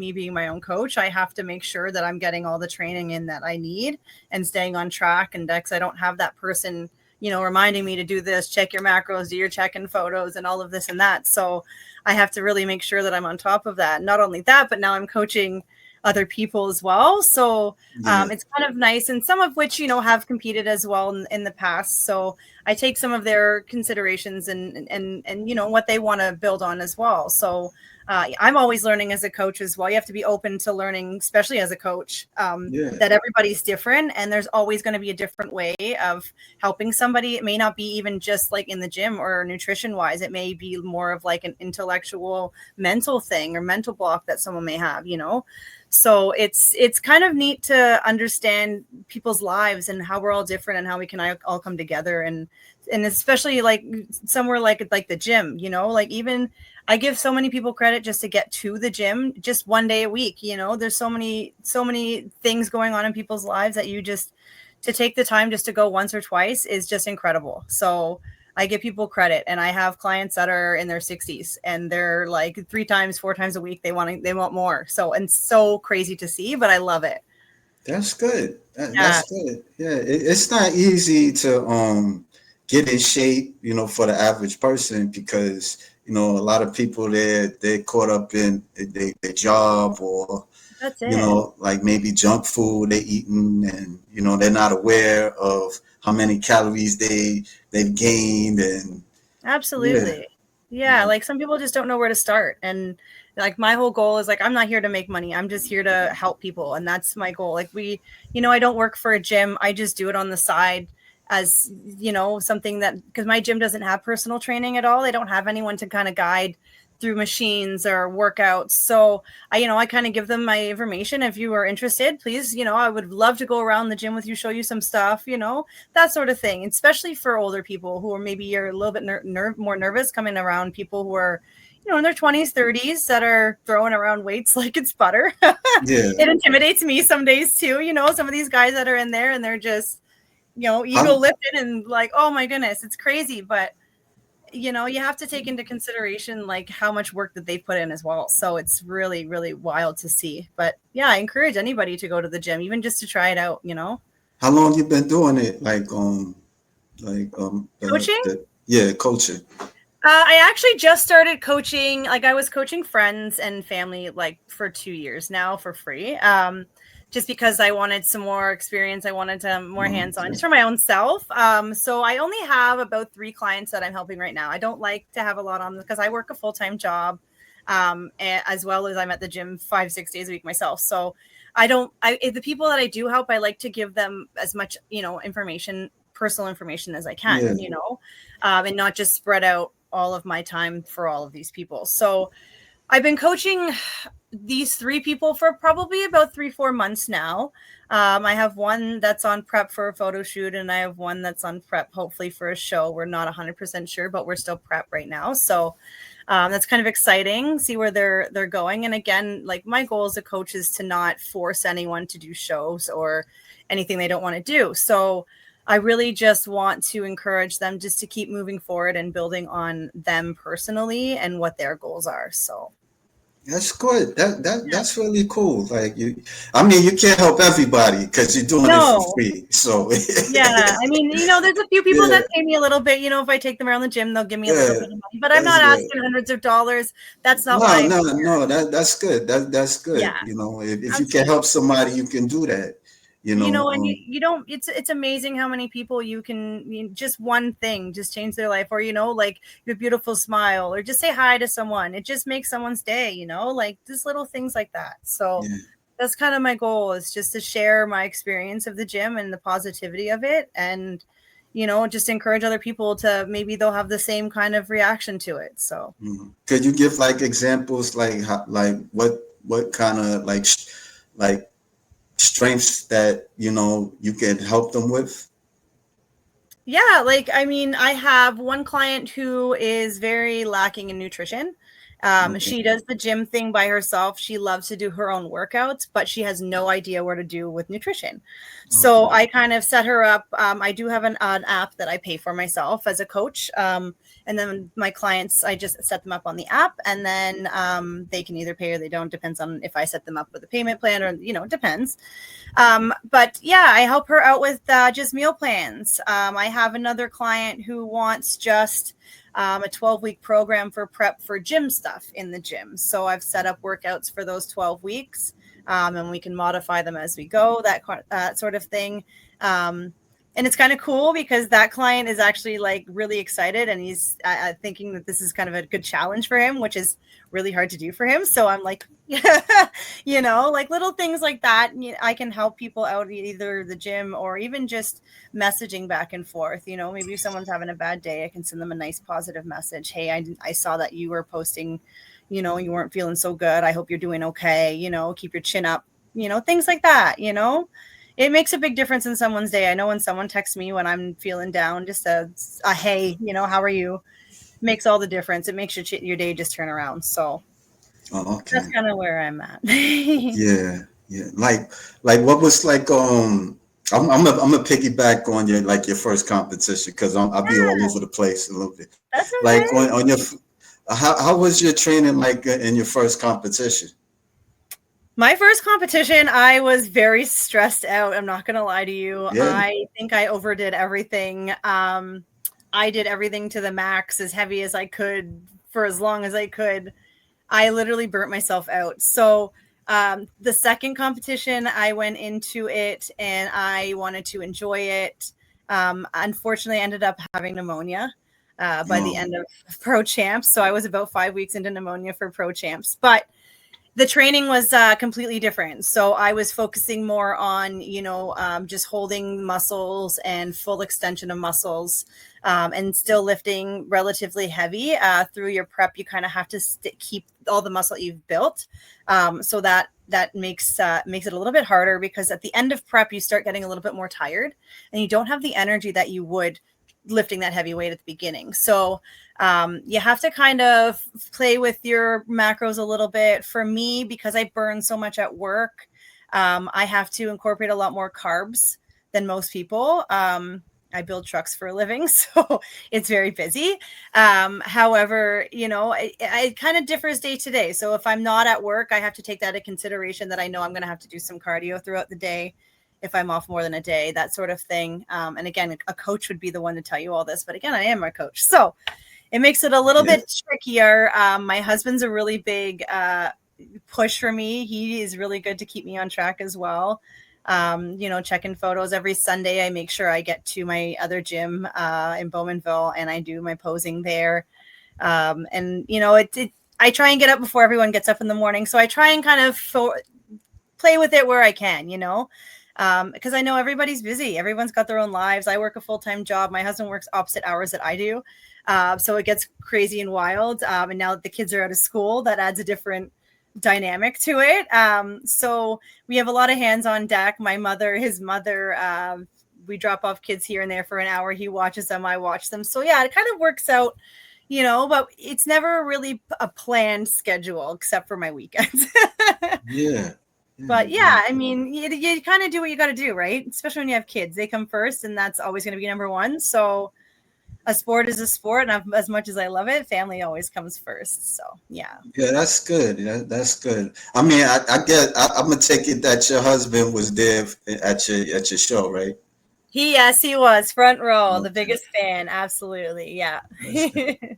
me being my own coach, I have to make sure that I'm getting all the training in that I need and staying on track. And Dex, I don't have that person, reminding me to do this, check your macros, do your check-in photos and all of this and that. So I have to really make sure that I'm on top of that. Not only that, but now I'm coaching other people as well. So it's kind of nice. And some of which, have competed as well in the past. So I take some of their considerations and what they want to build on as well. So I'm always learning as a coach as well. You have to be open to learning, especially as a coach, that everybody's different and there's always going to be a different way of helping somebody. It may not be even just like in the gym or nutrition wise. It may be more of like an intellectual, mental thing or mental block that someone may have, So it's kind of neat to understand people's lives and how we're all different and how we can all come together. And especially like somewhere like the gym, like even I give so many people credit just to get to the gym just one day a week. There's so many things going on in people's lives that to take the time just to go once or twice is just incredible. So I give people credit, and I have clients that are in their 60s and they're like 3 times, 4 times a week. They want more. So, and so crazy to see, but I love it. That's good. That's good. Yeah. It's not easy to, get in shape, for the average person because, a lot of people they're caught up in their job or, that's it. Like maybe junk food they're eating and, they're not aware of how many calories they've gained. And absolutely. Yeah. Like some people just don't know where to start. And like my whole goal is like, I'm not here to make money. I'm just here to help people. And that's my goal. Like I don't work for a gym. I just do it on the side as, something that, because my gym doesn't have personal training at all. They don't have anyone to kind of guide through machines or workouts. So I kind of give them my information. If you are interested, please, I would love to go around the gym with you, show you some stuff, that sort of thing, especially for older people who are maybe you're a little bit more nervous coming around people who are, in their 20s, 30s that are throwing around weights like it's butter. It intimidates me some days too, some of these guys that are in there and they're just, ego lifted and like, oh my goodness, it's crazy. But you have to take into consideration like how much work that they put in as well. So it's really, really wild to see. But yeah, I encourage anybody to go to the gym, even just to try it out, How long you been doing it? Coaching? Coaching. I actually just started coaching. Like I was coaching friends and family like for 2 years now for free. Just because I wanted some more experience. I wanted to more hands-on just for my own self. So I only have about 3 clients that I'm helping right now. I don't like to have a lot on because I work a full-time job, as well as I'm at the gym 5-6 days a week myself. So the people that I do help, I like to give them as much, information, personal information as I can, and not just spread out all of my time for all of these people. So I've been coaching these 3 people for probably about 3-4 months now. I have one that's on prep for a photo shoot, and I have one that's on prep, hopefully for a show. We're not 100% sure, but we're still prep right now. So that's kind of exciting. See where they're going. And again, like my goal as a coach is to not force anyone to do shows or anything they don't want to do. So I really just want to encourage them just to keep moving forward and building on them personally and what their goals are. So. That's good. That's really cool. Like you can't help everybody because you're doing it for free. So yeah, I mean, there's a few people that pay me a little bit. If I take them around the gym, they'll give me a little bit of money. But I'm not asking hundreds of dollars. That's not no. That's good. That's good. Yeah, if you can help somebody, you can do that. And you don't, it's amazing how many people you can, just one thing just change their life, or, like your beautiful smile, or just say hi to someone. It just makes someone's day, like just little things like that. So that's kind of my goal, is just to share my experience of the gym and the positivity of it. And, just encourage other people to, maybe they'll have the same kind of reaction to it. So could you give like examples, like how, like what kind of like strengths that you can help them with? Yeah, like I mean, I have one client who is very lacking in nutrition, She does the gym thing by herself. She loves to do her own workouts, but she has no idea what to do with nutrition. So I kind of set her up. I do have an app that I pay for myself as a coach. And then my clients, I just set them up on the app, and then they can either pay or they don't. Depends on if I set them up with a payment plan, or, it depends. But yeah, I help her out with just meal plans. I have another client who wants just a 12-week program for prep for gym stuff in the gym. So I've set up workouts for those 12 weeks, and we can modify them as we go, that sort of thing. And it's kind of cool because that client is actually like really excited, and he's thinking that this is kind of a good challenge for him, which is really hard to do for him. So I'm like, like little things like that. I can help people out, either the gym or even just messaging back and forth. Maybe if someone's having a bad day, I can send them a nice positive message. Hey, I saw that you were posting, you weren't feeling so good. I hope you're doing okay. Keep your chin up, things like that. It makes a big difference in someone's day. I know when someone texts me when I'm feeling down, just a hey, how are you, makes all the difference. It makes your day just turn around. So that's kind of where I'm at. Yeah. Like what was like I'm gonna piggyback on your first competition, because I'll be all over the place a little bit. That's okay. Like on your how was your training like in your first competition? My first competition, I was very stressed out. I'm not going to lie to you. Yeah. I think I overdid everything. I did everything to the max, as heavy as I could, for as long as I could. I literally burnt myself out. So the second competition, I went into it and I wanted to enjoy it. Unfortunately, I ended up having pneumonia by the end of Pro Champs. So I was about 5 weeks into pneumonia for Pro Champs. But the training was completely different. So I was focusing more on, just holding muscles and full extension of muscles, and still lifting relatively heavy. Through your prep, you kind of have to keep all the muscle you've built. So that makes it a little bit harder, because at the end of prep, you start getting a little bit more tired and you don't have the energy that you would lifting that heavy weight at the beginning. So you have to kind of play with your macros a little bit. For me, because I burn so much at work, I have to incorporate a lot more carbs than most people. I build trucks for a living, so it's very busy. However, it kind of differs day to day. So if I'm not at work, I have to take that into consideration, that I know I'm going to have to do some cardio throughout the day. If I'm off more than a day, that sort of thing. And again, a coach would be the one to tell you all this. But again, I am a coach. So it makes it a little bit trickier. My husband's a really big push for me. He is really good to keep me on track as well. Checking photos every Sunday. I make sure I get to my other gym in Bowmanville, and I do my posing there. I try and get up before everyone gets up in the morning. So I try and kind of play with it where I can, because I know everybody's busy. Everyone's got their own lives. I work a full-time job. My husband works opposite hours that I do. So it gets crazy and wild. And now that the kids are out of school, that adds a different dynamic to it. So we have a lot of hands on deck. His mother, we drop off kids here and there for an hour. He watches them, I watch them. So yeah, it kind of works out, but it's never really a planned schedule except for my weekends. Yeah. But yeah, I mean, you kind of do what you got to do, right? Especially when you have kids, they come first, and that's always going to be number one. So a sport is a sport, and as much as I love it, family always comes first. So yeah. Yeah, that's good. That's good. I mean, I'm gonna take it that your husband was there at your show, right? Yes, he was front row, okay. The biggest fan. Absolutely. Yeah.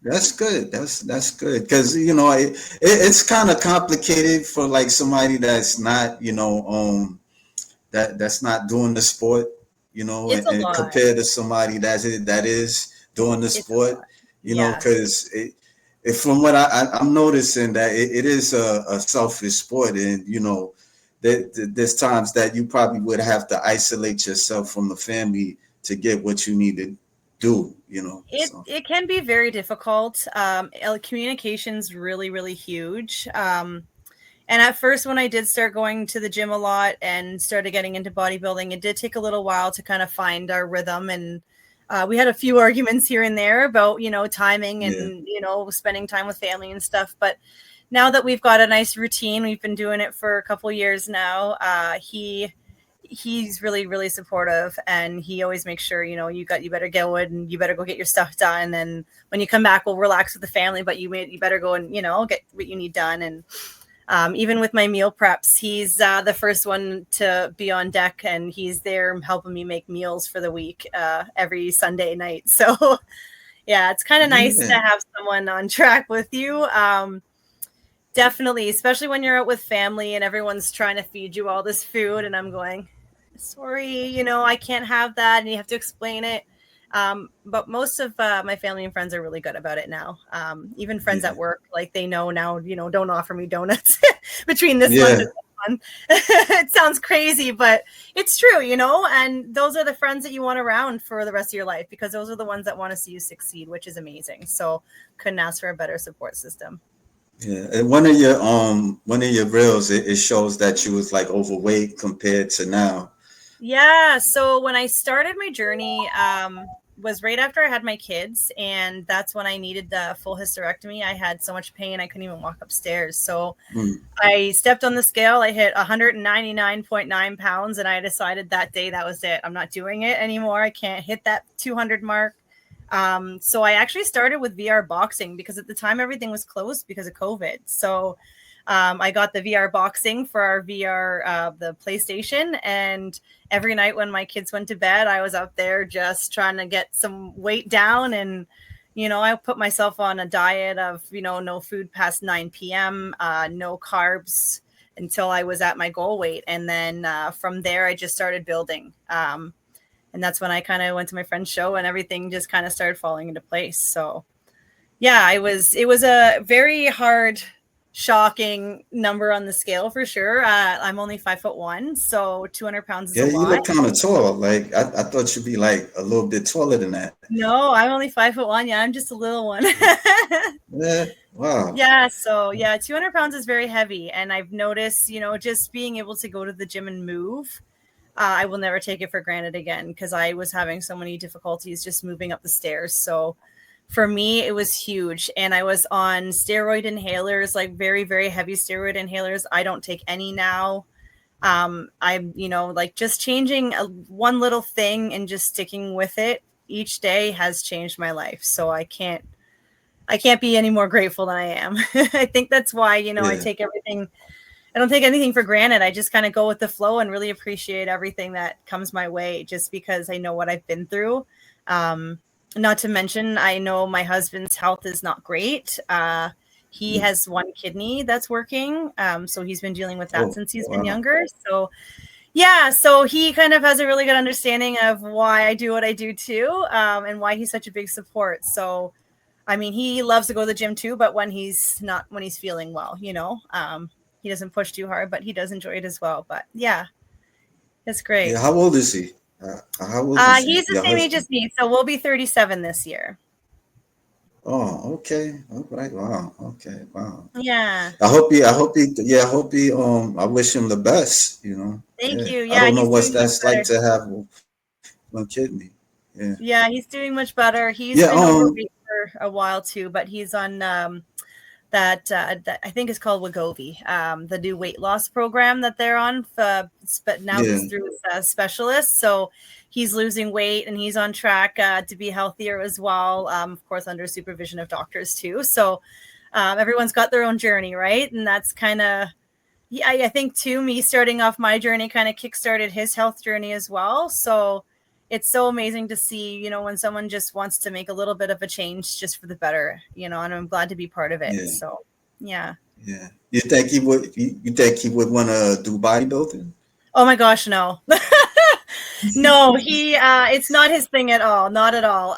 That's good. That's good. Because, it's kind of complicated for like somebody that's not, that's not doing the sport, and compared to somebody that is doing the sport, because from what I'm noticing that it is a selfish sport, and, there's times that you probably would have to isolate yourself from the family to get what you need to do. It can be very difficult. Communication's really, really huge. And at first, when I did start going to the gym a lot and started getting into bodybuilding, it did take a little while to kind of find our rhythm and We had a few arguments here and there about, timing Yeah. and, spending time with family and stuff. But now that we've got a nice routine, we've been doing it for a couple years now. He's really, really supportive, and he always makes sure, you better go and you better go get your stuff done. And when you come back, we'll relax with the family, but you better go and, get what you need done. And even with my meal preps, he's the first one to be on deck, and he's there helping me make meals for the week every Sunday night. So yeah, it's kind of nice to have someone on track with you. Definitely, especially when you're out with family and everyone's trying to feed you all this food, and I'm going, sorry, I can't have that, and you have to explain it. But most of my family and friends are really good about it now. Even friends at work, like, they know now, don't offer me donuts between this month and this month. It sounds crazy, but it's true, and those are the friends that you want around for the rest of your life, because those are the ones that want to see you succeed, which is amazing. So couldn't ask for a better support system. Yeah, and one of your reels, it shows that you was like overweight compared to now. Yeah, so when I started my journey, was right after I had my kids, and that's when I needed the full hysterectomy. I had so much pain I couldn't even walk upstairs. So I stepped on the scale. I hit 199.9 pounds, and I decided that day that was it. I'm not doing it anymore. I can't hit that 200 mark. So I actually started with VR boxing, because at the time everything was closed because of COVID. So I got the VR boxing for our VR, the PlayStation, and every night when my kids went to bed, I was out there just trying to get some weight down. And, I put myself on a diet of, no food past 9 p.m., no carbs until I was at my goal weight. And then from there, I just started building. And that's when I kind of went to my friend's show, and everything just kind of started falling into place. So yeah, it was a very hard, shocking number on the scale for sure. I'm only 5'1", so 200 pounds is a lot. Yeah, you look kind of tall. Like I thought you'd be like a little bit taller than that. No, I'm only 5'1". Yeah, I'm just a little one. Yeah. Wow. Yeah. So yeah, 200 pounds is very heavy. And I've noticed, just being able to go to the gym and move, I will never take it for granted again, because I was having so many difficulties just moving up the stairs. So for me, it was huge. And I was on steroid inhalers, like very, very heavy steroid inhalers. I don't take any now. I'm, like, just changing one little thing and just sticking with it each day has changed my life. So I can't be any more grateful than I am. I think that's why, I don't take anything for granted. I just kind of go with the flow and really appreciate everything that comes my way, just because I know what I've been through. Not to mention, I know my husband's health is not great. He has one kidney that's working. So he's been dealing with that since he's been younger. So yeah, so he kind of has a really good understanding of why I do what I do too, and why he's such a big support. So, I mean, he loves to go to the gym too, but when he's feeling well, he doesn't push too hard, but he does enjoy it as well. But yeah, it's great. Yeah, how old is he? How old is he? He's the same age as me, so we'll be 37 this year. Oh, okay. All right. Wow. Okay. Wow. Yeah. I hope he. I wish him the best. Thank you. Yeah. I don't know what that's like to have one kidney. Yeah. Yeah, he's doing much better. He's been overweight for a while too, but he's on that I think is called Wegovy, the new weight loss program that they're on. But now he's through a specialist, so he's losing weight and he's on track to be healthier as well. Of course, under supervision of doctors too. So everyone's got their own journey, right? And that's kind of, I think too, me starting off my journey kind of kickstarted his health journey as well. So it's so amazing to see, when someone just wants to make a little bit of a change just for the better, and I'm glad to be part of it. Yeah. So, yeah. Yeah. You think he would? You think he would want to do bodybuilding? Oh my gosh, no. No, it's not his thing at all. Not at all.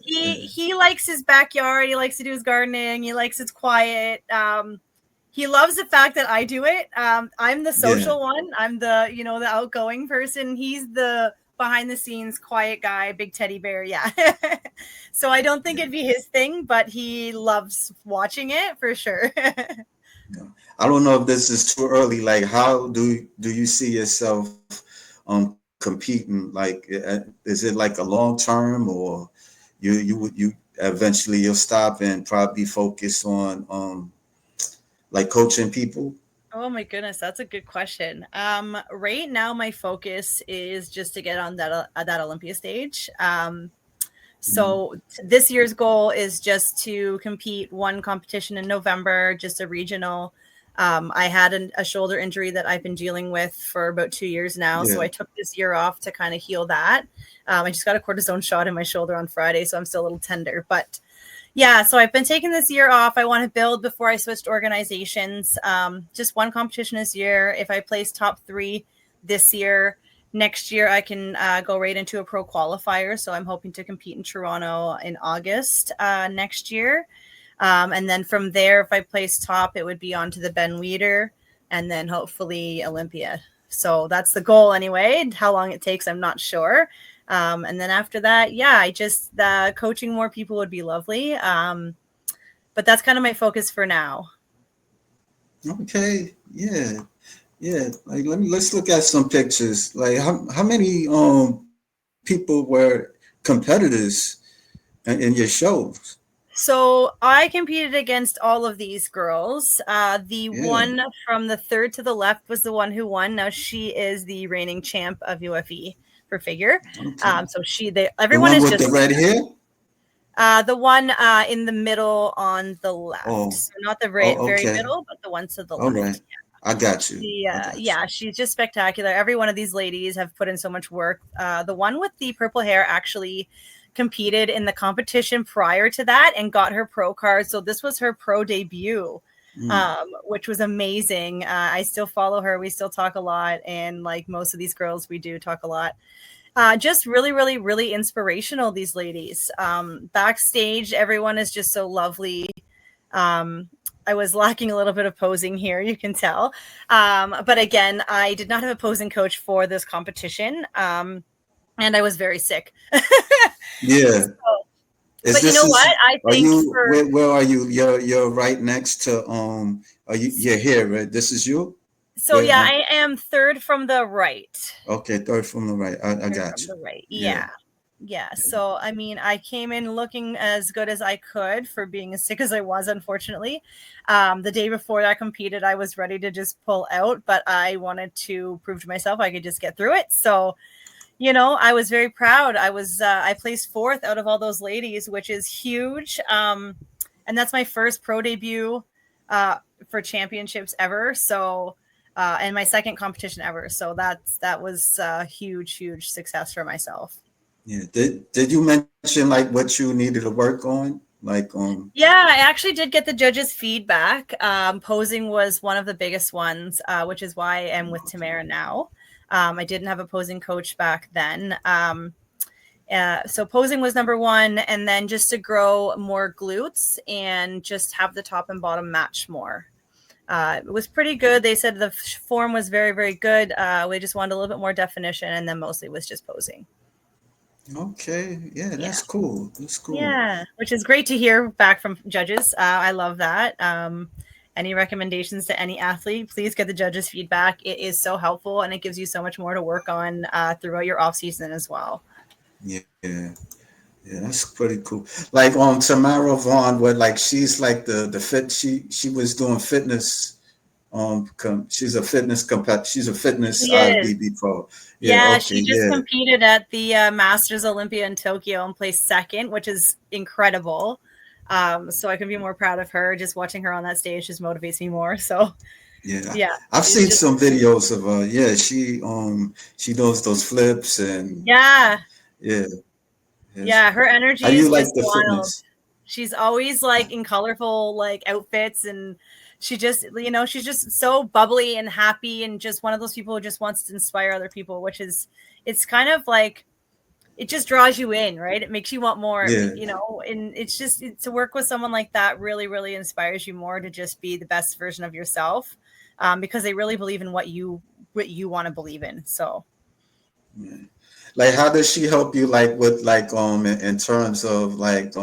He likes his backyard. He likes to do his gardening. He likes it's quiet. He loves the fact that I do it. I'm the social one. I'm the, the outgoing person. He's the behind the scenes quiet guy, big teddy bear. Yeah. So I don't think it'd be his thing, but he loves watching it for sure. I don't know if this is too early. Like, how do you see yourself competing? Like, is it like a long term, or you eventually you'll stop and probably focus on like coaching people? Oh my goodness, that's a good question. Right now my focus is just to get on that Olympia stage. Mhm. So this year's goal is just to compete one competition in November, just a regional. I had a shoulder injury that I've been dealing with for about 2 years now. So Yeah. I took this year off to kind of heal that. I just got a cortisone shot in my shoulder on Friday, so I'm still a little tender. But yeah, so I've been taking this year off. I want to build before I switched organizations. Just one competition this year. If I place top 3 this year, next year I can go right into a pro qualifier. So I'm hoping to compete in Toronto in August next year. And then from there, if I place top, it would be on to the Ben Weider and then hopefully Olympia. So that's the goal anyway. How long it takes, I'm not sure. And then after that, yeah, coaching more people would be lovely. But that's kind of my focus for now. Okay. Yeah. Yeah. Like let's look at some pictures. Like how many people were competitors in your shows? So I competed against all of these girls. The Yeah. one from the third to the left was the one who won. Now she is the reigning champ of UFE for figure. Okay. So The everyone one is with the just red hair? the one in the middle on the left. Oh, So not the oh, very okay. middle, but the one to the All right. left. I got you. I got you. Yeah, she's just spectacular. Every one of these ladies have put in so much work. The one with the purple hair actually competed in the competition prior to that and got her pro card. So this was her pro debut, Mm. which was amazing. I still follow her. We still talk a lot. And like most of these girls, we do talk a lot. Just really, really, really inspirational, these ladies. Backstage, everyone is just so lovely. I was lacking a little bit of posing here, you can tell. But again, I did not have a posing coach for this competition. And I was very sick. Yeah. So, Is but you this know what? is I are think you for where are you? You're right next to are you're here, right? This is you? so Where yeah, I am third from the right. okay, third from the right. I Third got from you. the right. Yeah. Yeah. Yeah. So I mean, I came in looking as good as I could for being as sick as I was, unfortunately. The day before I competed, I was ready to just pull out, but I wanted to prove to myself I could just get through it. So I was very proud. I placed 4th out of all those ladies, which is huge. And that's my first pro debut for championships ever. So, and my second competition ever. So that was a huge, huge success for myself. Yeah. Did you mention like what you needed to work on? Like Yeah, I actually did get the judges' feedback. Posing was one of the biggest ones, which is why I am with Tamara now. I didn't have a posing coach back then. So posing was number 1, and then just to grow more glutes and just have the top and bottom match more. It was pretty good. They said the form was very, very good. We just wanted a little bit more definition, and then mostly was just posing. okay, yeah, Yeah. that's cool. That's cool. Yeah, which is great to hear back from judges. I love that. Any recommendations to any athlete, please get the judges' feedback. It is so helpful, and it gives you so much more to work on throughout your off season as well. Yeah. Yeah, that's pretty cool. Like Tamara Vaughn, where like she's like the fit she was doing fitness. She's a she's a fitness She is. IBB pro. Yeah, Yeah, okay, she just yeah. competed at the Masters Olympia in Tokyo and placed 2nd, which is incredible. So I can be more proud of her. Just watching her on that stage just motivates me more. So Yeah. yeah, I've she's seen just some videos of her. Yeah, she does those flips and yeah. yeah. Yes. Yeah, her How energy do you is like just the wild. fitness? She's always like in colorful like outfits, and she's just so bubbly and happy, and just one of those people who just wants to inspire other people, which is it's kind of like it just draws you in, right? It makes you want more, Yeah. and it's just to work with someone like that really, really inspires you more to just be the best version of yourself, because they really believe in what you want to believe in. So Yeah. Like how does she help you like with like in terms of like